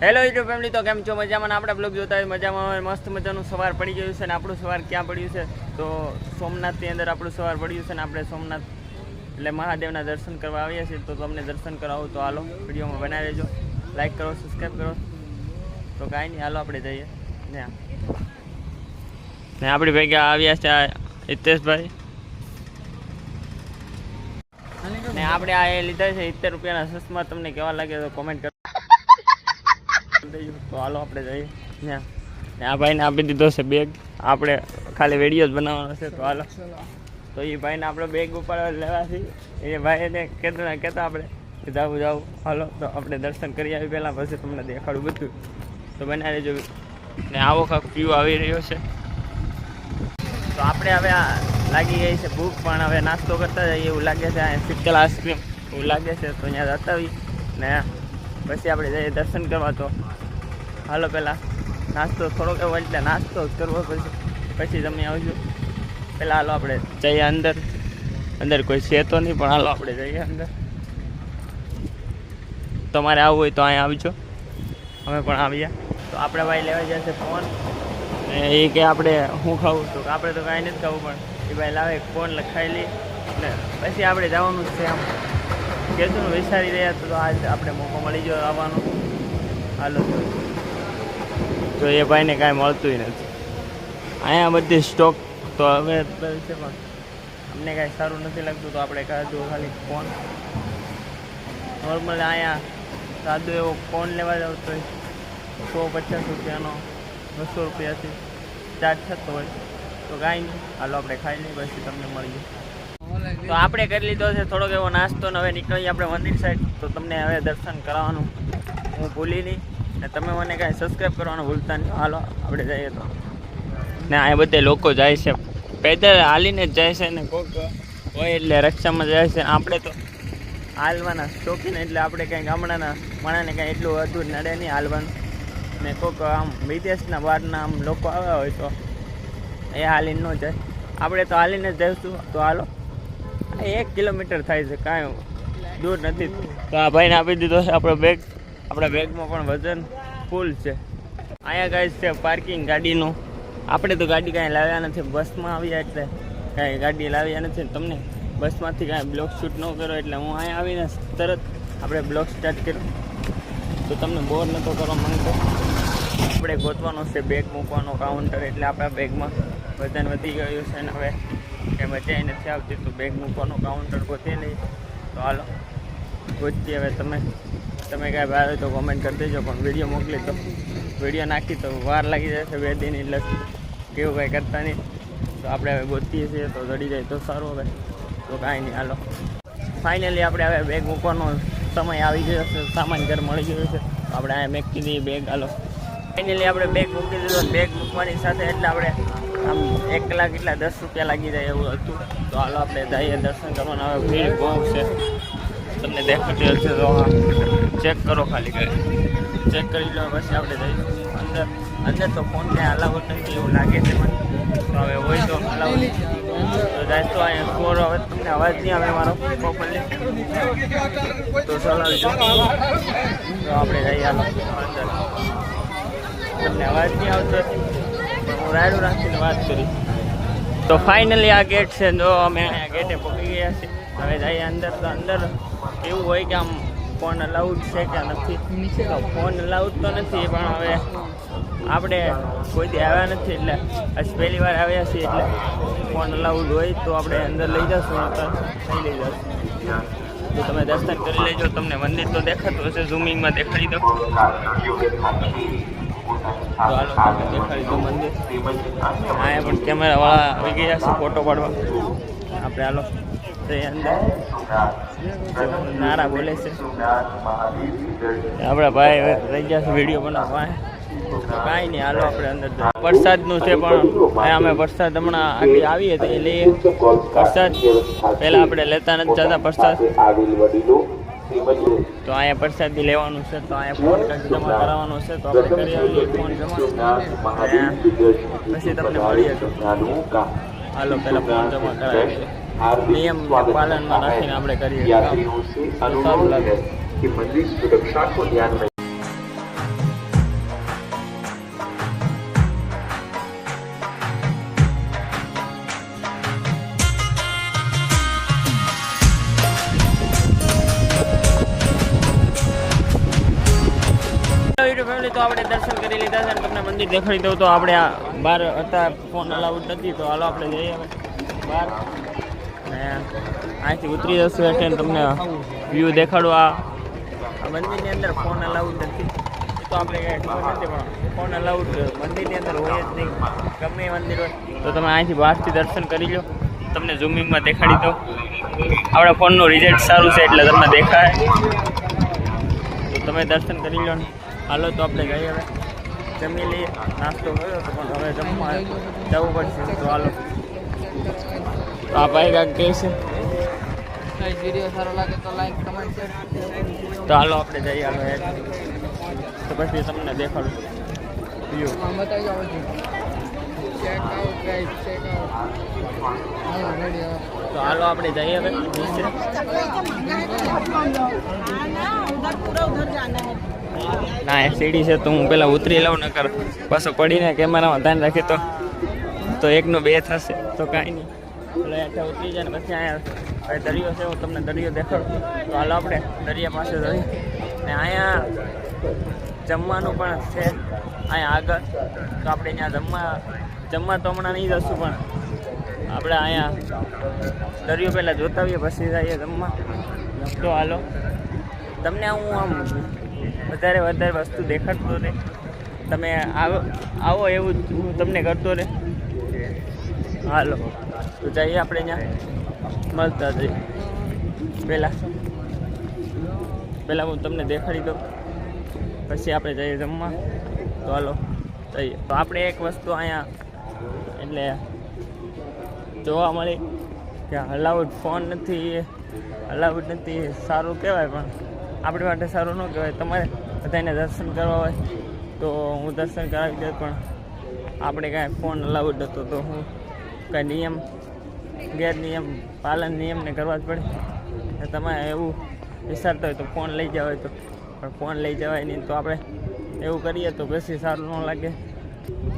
Hello YouTube family, તો કેમ છો? મજામાં? આપણે બ્લોગ જોતા હોય મજામાં. મસ્ત મજાનું સવાર પડી ગયું છે ને આપણું સવાર ક્યાં પડ્યું છે? તો સોમનાથની અંદર આપણું સવાર પડ્યું છે ને આપણે સોમનાથ એટલે મહાદેવના દર્શન કરવા આવ્યા છીએ. તો તમને દર્શન કરાવું તો હાલો વિડીયોમાં બનાવી લેજો, લાઈક કરો, સબસ્ક્રાઈબ કરો. તો કાંઈ નહીં, હાલો આપણે જઈએ ને આપણી ભેગા આવ્યા છે હિતેશભાઈ ને આપણે આ એ લીધા છે 70 રૂપિયાના ચશ્મા. તમને કેવા લાગે તો કોમેન્ટ કરો. તો હાલો આપણે જઈએ ત્યાં ને આ ભાઈને આપી દીધો છે બેગ. આપણે ખાલી વિડીયો જ બનાવવાનો છે. તો હાલો, તો એ ભાઈને આપણે બેગ ઉપાડવા લેવાથી એ ભાઈને કહેતા આપણે જાવું. હાલો તો આપણે દર્શન કરી આવી પહેલાં, પછી તમને દેખાડું બધું. તો બનાવી લેજો ને આવો કાંક વ્યૂ આવી રહ્યો છે. તો આપણે હવે લાગી ગઈ છે ભૂખ, પણ હવે નાસ્તો કરતા જઈએ એવું લાગે છે. અહીંયા શીતલ આઈસ્ક્રીમ એવું લાગે છે, તો અહીંયા જતા આવી ને પછી આપણે જઈએ દર્શન કરવા. તો હાલો પહેલાં નાસ્તો થોડોક એવો એટલે નાસ્તો કરવો, પછી તમે આવજો. પહેલાં હાલો આપણે જઈએ અંદર કોઈ છે તો નહીં, પણ હાલો આપણે જઈએ અંદર. તમારે આવવું હોય તો અહીંયા આવજો, અમે પણ આવ્યા. તો આપણે ભાઈ લેવા જશે ફોન એ કે આપણે શું ખાવું? તો આપણે તો કાંઈ નથી ખાવું, પણ એ ભાઈ લાવે ફોન લખાઈ લઈ ને પછી આપણે જવાનું છે. આમ કહેતું વિચારી રહ્યા તો આજ આપણે મોકો મળી ગયો આવવાનો. હાલો તો એ ભાઈને કાંઈ મળતું નથી અહીંયા બધી સ્ટોક. તો હવે છે પણ અમને કાંઈ સારું નથી લાગતું, તો આપણે કાઢું ખાલી ફોન. નોર્મલ અહીંયા સાદો એવો ફોન લેવા જાવ તો 150 રૂપિયાનો 200 રૂપિયાથી સ્ટાર્ટ થતો હોય. તો કાંઈ નહીં, હાલો આપણે ખાઈ લઈએ, પછી તમને મળીએ. તો આપણે કરી લીધો છે થોડોક એવો નાસ્તો ને હવે નીકળીએ આપણે મંદિર સાઈડ. તો તમને હવે દર્શન કરાવવાનું હું ભૂલી નહીં ને તમે મને કાંઈ સબસ્ક્રાઈબ કરવાનું ભૂલતા નહીં. હાલો આપણે જઈએ. તો ને આ બધે લોકો જાય છે પેદલ, હાલીને જ જાય છે ને કોઈક હોય એટલે રક્ષામાં જાય છે. આપણે તો હાલવાના શોખીને એટલે આપણે કાંઈ ગામડાના માણાને કાંઈ એટલું અધૂર નડે નહીં હાલવાનું. ને કોઈક આમ વિદેશના બહારના આમ લોકો આવ્યા હોય તો એ હાલીને ન જાય, આપણે તો હાલીને જ જઈશું. તો હાલો 1 કિલોમીટર થાય છે, કાંઈ દૂર નથી. તો આ ભાઈને આપી દીધો છે આપણો બેગ. આપણા બેગમાં પણ વજન ફૂલ છે. અહીંયા કાંઈ છે પાર્કિંગ ગાડીનું. આપણે તો ગાડી કાંઈ લાવ્યા નથી, બસમાં આવ્યા એટલે કાંઈ ગાડી લાવ્યા નથી. તમને બસમાંથી કાંઈ બ્લોગ શૂટ ન કરો એટલે હું અહીંયા આવીને તરત આપણે બ્લોગ સ્ટાર્ટ કર્યો. તો તમને બોર નહોતો કરવા માંગતો. આપણે ગોતવાનો છે બેગ મૂકવાનો કાઉન્ટર, એટલે આપણા બેગમાં વજન વધી ગયું છે ને હવે કંઈ મજા નથી આવતી. તો બેગ મૂકવાનો કાઉન્ટર ગોતી લઈ. તો હાલો ગોતીએ. હવે તમે કાંઈ બહાર હોય તો કોમેન્ટ કરી દેજો, પણ વિડીયો મોકલી તો વિડીયો નાખી તો વાર લાગી જશે 2 દિન, એટલે કેવું કાંઈ કરતા નહીં. તો આપણે હવે ગોતીએ છીએ, તો જડી જાય તો સારું. હવે તો કાંઈ નહીં, હાલો ફાઇનલી આપણે હવે બેગ મૂકવાનો સમય આવી ગયો છે. સામાન ઘર મળી ગયો છે. તો આપણે અહીંયા મેકી દઈએ બેગ. હાલો ફાઇનલી આપણે બેગ મૂકી દીધો. બેગ મૂકવાની સાથે એટલે આપણે આમ 1 કલાક એટલા 10 રૂપિયા લાગી જાય એવું હતું. તો હાલો આપણે જઈએ દર્શન કરવાના. હવે ભીડ બહુ છે, તમને દેખાતી હશે તો ચેક કરો, ખાલી ચેક કરી લો. પછી આપણે જઈશું અંદર. તો ફોન ક્યાંય અલાઉડ નથી એવું લાગે છે મને. તો હવે હોય તો અલાઉડ તો જાય. તો અહીંયા સ્કોર હવે તમને અવાજ નહીં આવે મારો પ્રોપરલી, તો ચલાવીજો. તો આપણે જઈએ હાલો અંદર. તમને અવાજ નહીં આવતો પણ હું રાયડું રાખીને વાત કરીશ. તો ફાઇનલી આ ગેટ છે. જો અમે અહીંયા ગેટે પહોંચી ગયા છીએ. હવે જઈએ અંદર. તો અંદર એવું હોય કે આમ ફોન અલાઉડ છે કે નથી. તો ફોન અલાઉડ તો નથી, પણ હવે આપણે કોઈથી આવ્યા નથી એટલે આજ પહેલી વાર આવ્યા છીએ, એટલે ફોન અલાઉડ હોય તો આપણે અંદર લઈ જશું, નહીં લઈ જશું. તો તમે દર્શન કરી લેજો. તમને મંદિર તો દેખાતું હશે, ઝૂમિંગમાં દેખાડી દો. તો હાલો તમને દેખાડી દો મંદિર. અહીંયા પણ કેમેરાવાળા આવી ગયા છે ફોટો પાડવા. આપણે હાલો અંદર નારા બોલે છે. આપણા ભાઈ રહી ગયા છે વિડીયો બનાવવા. કાંઈ નહીં, હાલો આપણે અંદર વરસાદનું છે, પણ અમે વરસાદ હમણાં આગળ આવીએ તો એ લઈએ વરસાદ. પહેલાં આપણે લેતા નથી જતા પ્રસાદ. તો અહીંયા પ્રસાદ બી લેવાનું છે. તો અહીંયા ફોન જમા કરાવવાનો છે. તો આપણે કરી આવીએ ફોન જમા, પછી તમને મળીએ. તો હાલો પહેલાં ફોન જમા કરાવીએ. નિયમ પાલનમાં રાખીને આપણે કરીએ. સારું લાગે. યુટ્યુબ ફેમિલી, તો આપણે દર્શન કરી લીધા છે અને તમને મંદિર દેખાડી દઉં. તો આપણે આ બહાર હતા, ફોન અલાઉડ નથી, તો હાલો આપણે જઈએ હવે બહાર ને અહીંથી ઉતરી જશું એટલે તમને વ્યૂ દેખાડું. આ મંદિરની અંદર ફોન અલાઉડ નથી, તો આપણે કંઈ ખબર નથી, પણ ફોન અલાઉડ મંદિરની અંદર હોય જ નહીં. ગમે એ મંદિર હોય તો તમે અહીંથી બહારથી દર્શન કરી લો. તમને ઝૂમિંગમાં દેખાડી દઉં. આપણા ફોનનું રિઝલ્ટ સારું છે એટલે તમને દેખાય, તો તમે દર્શન કરી લો ને. હાલો તો આપણે જઈએ હવે, જમી લઈએ. નાસ્તો કર્યો તો પણ હવે જમવા જવું પડશે. તો હાલો, આ ભાઈ કાંઈક કહે છે. વિડીયો સારો લાગે તો લાઈક કમેન્ટ શેર. તો હાલો આપણે જઈએ. હાલો તો પછી તમને દેખાડું વ્યૂ. બતાવી જાઓ check out guys, check out. હાલો રેડી હવે. તો હાલો આપણે જઈએ હવે. ના એ સીડી છે તો હું પેલા ઉતરી લઉં, નકર પાછો પડીને કેમેરામાં ધ્યાન રાખી તો એકનું બે થશે, તો કાંઈ નહીં. એટલે એટલે ઉતરી જાય ને પછી અહીંયા દરિયો છે, હું તમને દરિયો દેખાડું. તો હાલો આપણે દરિયા પાસે જઈએ. ને અહીંયા જમવાનું પણ છે અહીંયા આગળ, તો આપણે ત્યાં જમવા તો હમણાં નહીં જશું, પણ આપણે અહીંયા દરિયો પહેલાં જોતા આવીએ પછી જઈએ જમવા. તો હાલો, તમને હું આમ વધારે વસ્તુ દેખાડતો રહે, તમે આવો એવું હું તમને કરતો રહે. હાલો તો જઈએ આપણે ત્યાં મળતા જઈએ. પહેલાં હું તમને દેખાડી દઉં, પછી આપણે જઈએ જમવા. તો હાલો જઈએ. તો આપણે એક વસ્તુ અહીંયા એટલે જોવા મળી કે અલાઉડ ફોન નથી, અલાઉડ નથી. સારું કહેવાય પણ આપણી માટે સારું ન કહેવાય. તમારે બધાને દર્શન કરવા હોય તો હું દર્શન કરાવી દઉં, પણ આપણે કાંઈ ફોન અલાઉડ હતો તો હું કાંઈ નિયમ ગેરનિયમ પાલન નિયમને કરવા જ પડે. તમે એવું વિચારતા હોય તો ફોન લઈ જવા હોય તો, પણ ફોન લઈ જવાય નહીં. તો આપણે એવું કરીએ તો પછી સારું ન લાગે,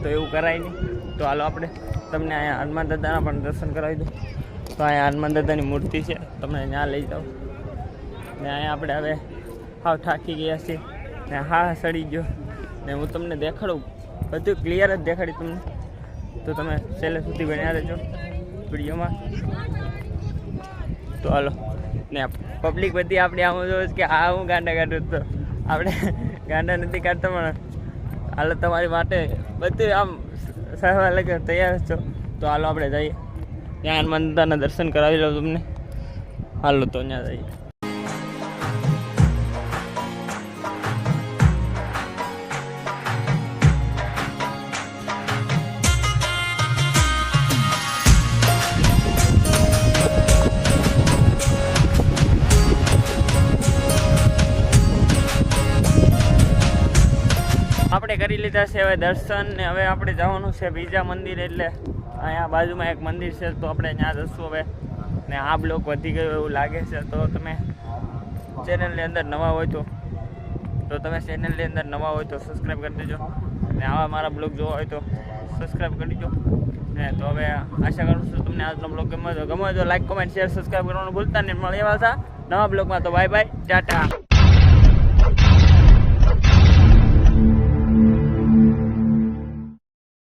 તો એવું કરાય નહીં. તો હાલો આપણે તમને અહીંયા હનુમાન દાદાના પણ દર્શન કરાવી દઉં. તો અહીંયા હનુમાન દાદાની મૂર્તિ છે, તમને ત્યાં લઈ જાઓ. ને અહીંયા આપણે હવે હાવ થાકી ગયા છીએ ને હા સડી ગયો ને હું તમને દેખાડું, બધું ક્લિયર જ દેખાડી તમને. તો તમે છેલ્લે સુધી બન્યા રહેજો વિડીયોમાં. તો હાલો ને પબ્લિક બધી આપણે આમ જોયું કે આ હું ગાંડા કાઢું, તો આપણે ગાંડા નથી કાઢતા, પણ હાલો તમારી માટે બધું આમ સહવા લગે તૈયાર છો. તો હાલો આપણે જઈએ ત્યાં હનુમાન દાદાના દર્શન કરાવી લઉં તમને. હાલો તો ત્યાં જઈએ. આપણે કરી લીધા છે હવે દર્શન, ને હવે આપણે જવાનું છે બીજા મંદિર. એટલે અહીંયા બાજુમાં એક મંદિર છે, તો આપણે ત્યાં જશું હવે. ને આ બ્લોક વધી ગયો એવું લાગે છે, તો તમે ચેનલની અંદર નવા હોય તો સબસ્ક્રાઈબ કરી દેજો. ને આવા મારા બ્લોગ જોવા હોય તો સબસ્ક્રાઈબ કરી દેજો. ને તો હવે આશા કરું છું તમને આજનો બ્લોગ ગમે તો લાઈક, કોમેન્ટ, શેર, સબસ્ક્રાઈબ કરવાનું ભૂલતા નહીં. મળીએ પાછા નવા બ્લોગમાં. તો બાય બાય, ટાટા.